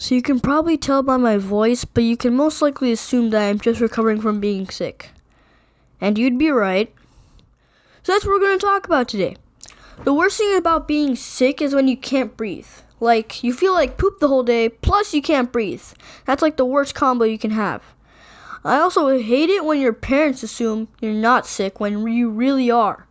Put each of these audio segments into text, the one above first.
So you can probably tell by my voice, but you can most likely assume that I'm just recovering from being sick. And you'd be right. So that's what we're going to talk about today. The worst thing about being sick is when you can't breathe. Like, you feel like poop the whole day, plus you can't breathe. That's like the worst combo you can have. I also hate it when your parents assume you're not sick when you really are.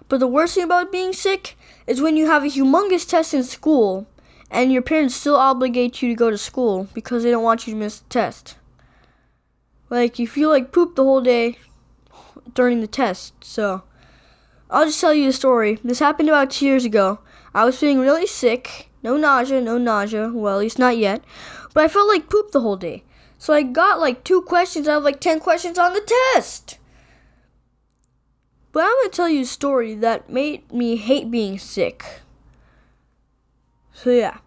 But the worst thing about being sick is when you have a humongous test in school and your parents still obligate you to go to school because they don't want you to miss the test. Like, you feel like poop the whole day during the test. So, I'll just tell you the story. This happened about 2 years ago. I was feeling really sick. No nausea. Well, at least not yet. But I felt like poop the whole day. So I got like 2 questions out of like 10 questions on the test. But I'm going to tell you a story that made me hate being sick. So yeah,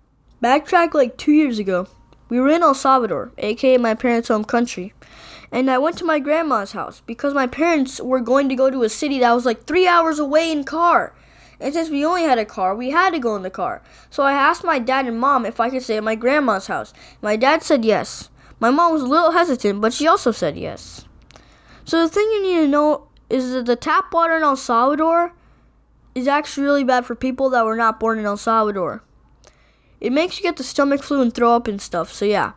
backtrack like 2 years ago. We were in El Salvador, aka my parents' home country. And I went to my grandma's house because my parents were going to go to a city that was like 3 hours away in car. And since we only had a car, we had to go in the car. So I asked my dad and mom if I could stay at my grandma's house. My dad said yes. My mom was a little hesitant, but she also said yes. So the thing you need to know is that the tap water in El Salvador is actually really bad for people that were not born in El Salvador. It makes you get the stomach flu and throw up and stuff, so yeah.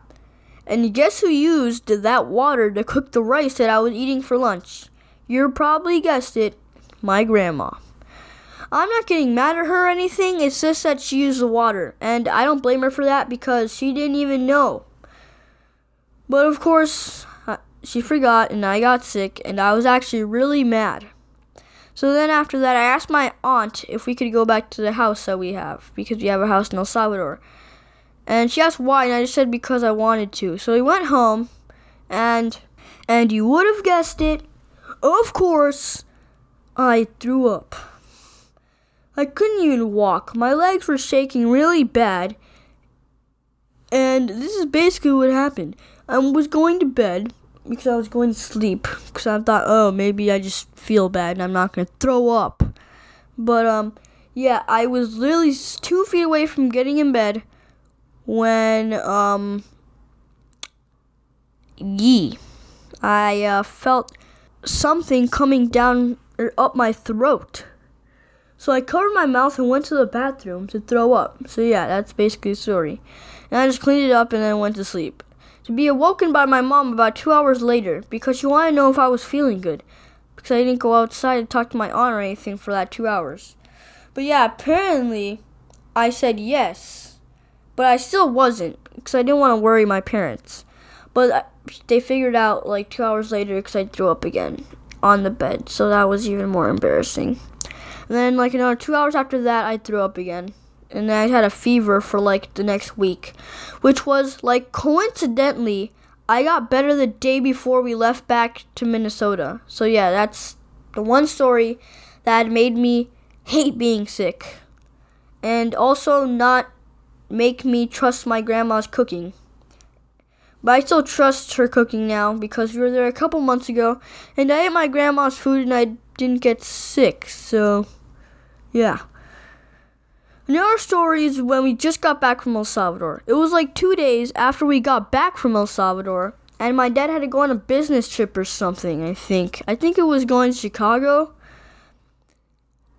And guess who used that water to cook the rice that I was eating for lunch? You probably guessed it, my grandma. I'm not getting mad at her or anything, it's just that she used the water. And I don't blame her for that because she didn't even know. But of course, she forgot and I got sick and I was actually really mad. So then after that, I asked my aunt if we could go back to the house that we have, because we have a house in El Salvador. And she asked why, and I just said because I wanted to. So we went home, and you would have guessed it, of course, I threw up. I couldn't even walk. My legs were shaking really bad. And this is basically what happened. I was going to bed because I was going to sleep because I thought, oh, maybe I just feel bad and I'm not going to throw up. But, yeah, I was literally 2 feet away from getting in bed when, I felt something coming down or up my throat. So I covered my mouth and went to the bathroom to throw up. So, yeah, that's basically the story. And I just cleaned it up and then went to sleep. To be awoken by my mom about 2 hours later because she wanted to know if I was feeling good. Because I didn't go outside to talk to my aunt or anything for that 2 hours. But yeah, apparently I said yes. But I still wasn't because I didn't want to worry my parents. But they figured out like 2 hours later because I threw up again on the bed. So that was even more embarrassing. And then like another 2 hours after that, I threw up again. And then I had a fever for like the next week, which was like coincidentally, I got better the day before we left back to Minnesota. So yeah, that's the one story that made me hate being sick and also not make me trust my grandma's cooking. But I still trust her cooking now because we were there a couple months ago and I ate my grandma's food and I didn't get sick. So yeah. Another story is when we just got back from El Salvador. It was like 2 days after we got back from El Salvador, and my dad had to go on a business trip or something, I think. I think it was going to Chicago.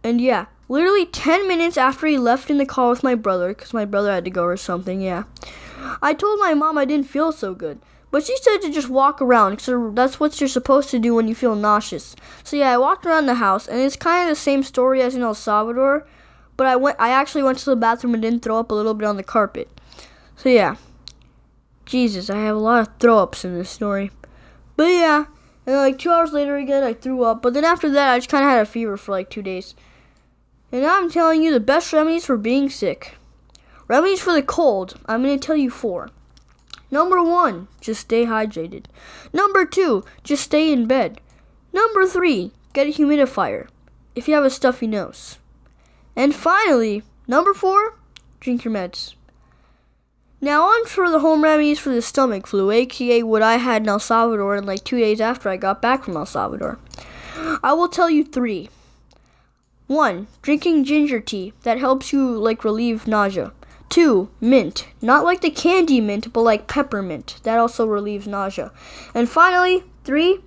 And yeah, literally 10 minutes after he left in the car with my brother, because my brother had to go or something, yeah. I told my mom I didn't feel so good, but she said to just walk around, because that's what you're supposed to do when you feel nauseous. So yeah, I walked around the house, and it's kind of the same story as in El Salvador, but I actually went to the bathroom and didn't throw up a little bit on the carpet. So yeah. Jesus, I have a lot of throw-ups in this story. But yeah, and like 2 hours later again, I threw up. But then after that, I just kind of had a fever for like 2 days. And now I'm telling you the best remedies for being sick. Remedies for the cold, I'm going to tell you 4. Number 1, just stay hydrated. Number 2, just stay in bed. Number 3, get a humidifier if you have a stuffy nose. And finally, number 4, drink your meds. Now on for the home remedies for the stomach flu, aka what I had in El Salvador in like 2 days after I got back from El Salvador. I will tell you 3. 1, drinking ginger tea. That helps you like relieve nausea. 2, mint. Not like the candy mint, but like peppermint. That also relieves nausea. And finally, 3,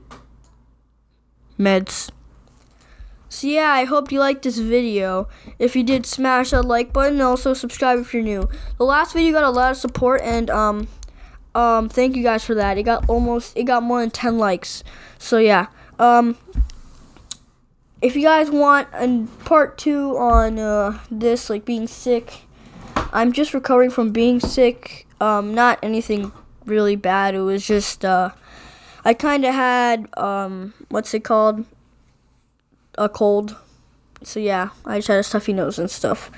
meds. So yeah, I hope you liked this video. If you did, smash that like button and also subscribe if you're new. The last video got a lot of support, and thank you guys for that. It got more than 10 likes. So yeah. If you guys want a part 2 on this, like being sick, I'm just recovering from being sick. Not anything really bad. It was just I kind of had what's it called? A cold. So yeah, I just had a stuffy nose and stuff.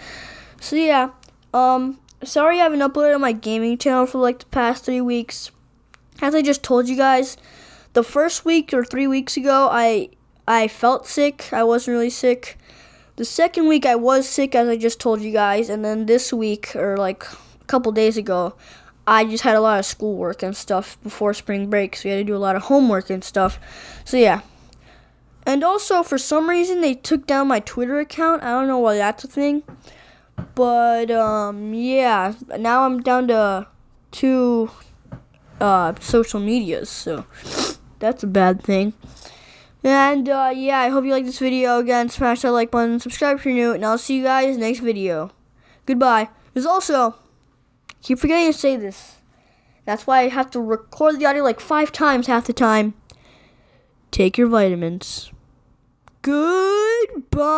So yeah, sorry I haven't uploaded on my gaming channel for like the past 3 weeks. As I just told you guys, the first week or 3 weeks ago, I felt sick. I wasn't really sick. The second week I was sick, as I just told you guys, and then this week, or like a couple days ago, I just had a lot of schoolwork and stuff before spring break, so we had to do a lot of homework and stuff. So yeah. And also, for some reason, they took down my Twitter account. I don't know why that's a thing. But, yeah. Now I'm down to 2 social medias, so that's a bad thing. And, yeah, I hope you like this video. Again, smash that like button, subscribe if you're new, and I'll see you guys next video. Goodbye. There's also, keep forgetting to say this. That's why I have to record the audio like 5 times half the time. Take your vitamins. Goodbye.